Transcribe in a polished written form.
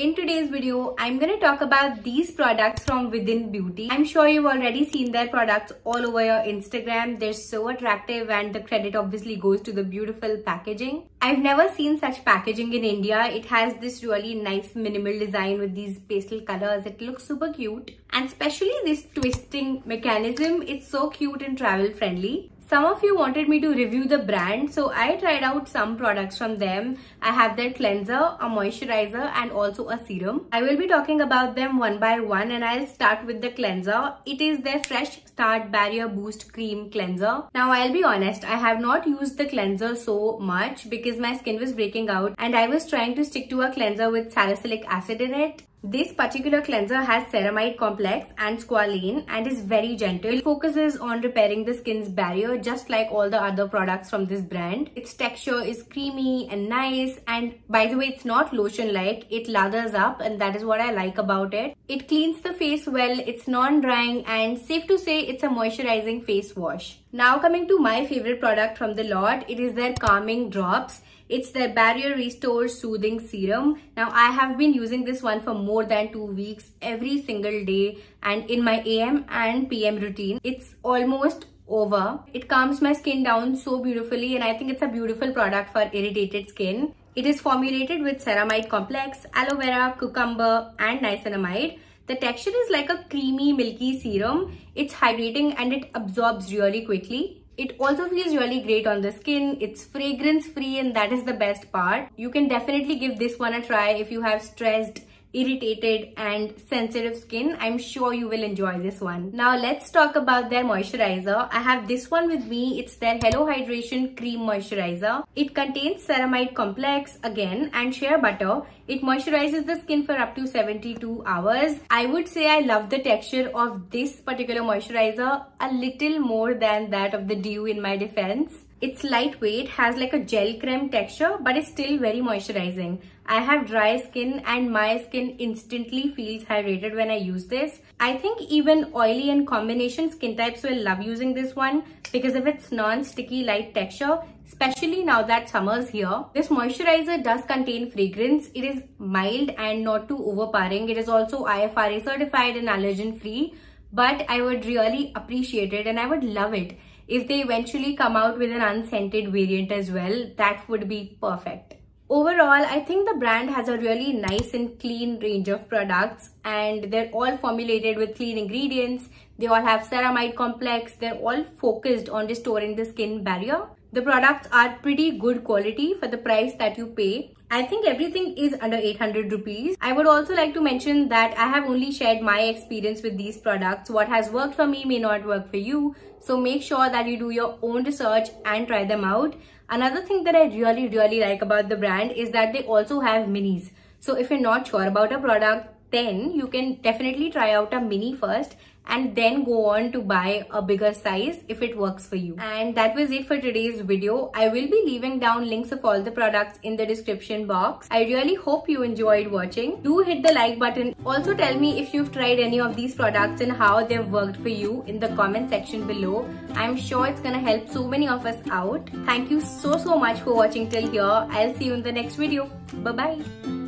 In today's video, I'm going to talk about these products from Within Beauty. I'm sure you've already seen their products all over your Instagram. They're so attractive and the credit obviously goes to the beautiful packaging. I've never seen such packaging in India. It has this really nice minimal design with these pastel colors. It looks super cute. And especially this twisting mechanism, it's so cute and travel friendly. Some of you wanted me to review the brand, so I tried out some products from them. I have their cleanser, a moisturizer and also a serum. I will be talking about them one by one and I'll start with the cleanser. It is their Fresh Start Barrier Boost Cream Cleanser. Now I'll be honest, I have not used the cleanser so much because my skin was breaking out and I was trying to stick to a cleanser with salicylic acid in it. This particular cleanser has ceramide complex and squalane and is very gentle. It focuses on repairing the skin's barrier just like all the other products from this brand. Its texture is creamy and nice, and by the way, it's not lotion-like. It lathers up and that is what I like about it. It cleans the face well, it's non-drying and safe to say it's a moisturizing face wash. Now coming to my favorite product from the lot, it is their Calming Drops. It's their Barrier Restore Soothing Serum. Now I have been using this one for more than 2 weeks every single day and in my AM and PM routine. It's almost over. It calms my skin down so beautifully and I think it's a beautiful product for irritated skin. It is formulated with ceramide complex, aloe vera, cucumber and niacinamide. The texture is like a creamy milky serum. It's hydrating and it absorbs really quickly. It also feels really great on the skin. It's fragrance free and that is the best part. You can definitely give this one a try if you have stressed, irritated and sensitive skin. I'm sure you will enjoy this one. Now let's talk about their moisturizer. I have this one with me. It's their Hello Hydration Cream Moisturizer. It contains ceramide complex again and shea butter. It moisturizes the skin for up to 72 hours. I would say I love the texture of this particular moisturizer a little more than that of the Dew in my defense. It's lightweight, has like a gel creme texture, but it's still very moisturizing. I have dry skin and my skin instantly feels hydrated when I use this. I think even oily and combination skin types will love using this one because of its non-sticky light texture, especially now that summer's here. This moisturizer does contain fragrance. It is mild and not too overpowering. It is also IFRA certified and allergen free, but I would really appreciate it and I would love it if they eventually come out with an unscented variant as well. That would be perfect. Overall, I think the brand has a really nice and clean range of products and they're all formulated with clean ingredients. They all have ceramide complex. They're all focused on restoring the skin barrier. The products are pretty good quality for the price that you pay. I think everything is under 800 rupees. I would also like to mention that I have only shared my experience with these products. What has worked for me may not work for you. So make sure that you do your own research and try them out. Another thing that I really like about the brand is that they also have minis. So if you're not sure about a product, then you can definitely try out a mini first and then go on to buy a bigger size if it works for you. And that was it for today's video. I will be leaving down links of all the products in the description box. I really hope you enjoyed watching. Do hit the like button. Also tell me if you've tried any of these products and how they've worked for you in the comment section below. I'm sure it's gonna help so many of us out. Thank you so much for watching till here. I'll see you in the next video. Bye bye.